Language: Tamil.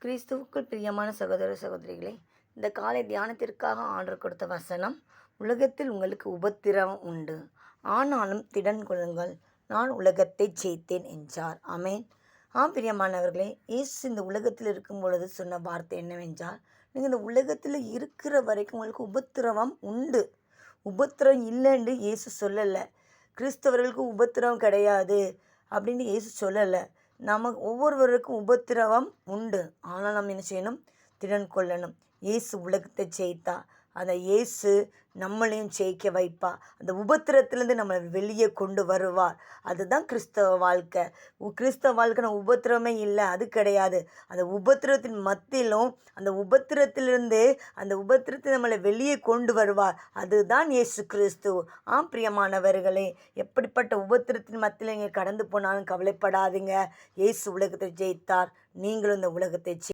கிறிஸ்துவுக்குள் பிரியமான சகோதர சகோதரிகளே, இந்த காலை தியானத்திற்காக ஆண்டவர் கொடுத்த வசனம், உலகத்தில் உங்களுக்கு உபத்திரவம் உண்டு, ஆனாலும் திடன் கொள்ளுங்கள், நான் உலகத்தை ஜெயித்தேன் என்றார். ஆமென். பிரியமானவர்களே, இயேசு இந்த உலகத்தில் இருக்கும் பொழுது சொன்ன வார்த்தை என்னவென்றால், நீங்கள் இந்த உலகத்தில் இருக்கிற வரைக்கும் உங்களுக்கு உபத்திரவம் உண்டு. உபத்திரம் இல்லைன்னு இயேசு சொல்லலை. கிறிஸ்தவர்களுக்கு உபத்திரவம் கிடையாது அப்படின்னு இயேசு சொல்லலை. ஒவ்வொருவருக்கும் உபத்திரவம் உண்டு. ஆனால் நம்ம என்ன செய்யணும்? திடன் கொள்ளணும். இயேசு உலகத்தை ஜெயித்தா, அந்த இயேசு நம்மளையும் ஜெயிக்க வைப்பா. அந்த உபத்திரத்திலேருந்து நம்மளை வெளியே கொண்டு வருவார். அதுதான் கிறிஸ்தவ வாழ்க்கை. கிறிஸ்தவ வாழ்க்கைனா உபத்திரமே இல்லை, அது கிடையாது. அந்த உபத்திரத்தின் மத்தியிலும் அந்த உபத்திரத்தை நம்மளை வெளியே கொண்டு வருவார். அதுதான் இயேசு கிறிஸ்து. பிரியமானவர்களே, எப்படிப்பட்ட உபத்திரத்தின் மத்தியில் நீங்கள் கடந்து போனாலும் கவலைப்படாதீங்க. இயேசு உலகத்தை ஜெயித்தார். நீங்களும் இந்த உலகத்தை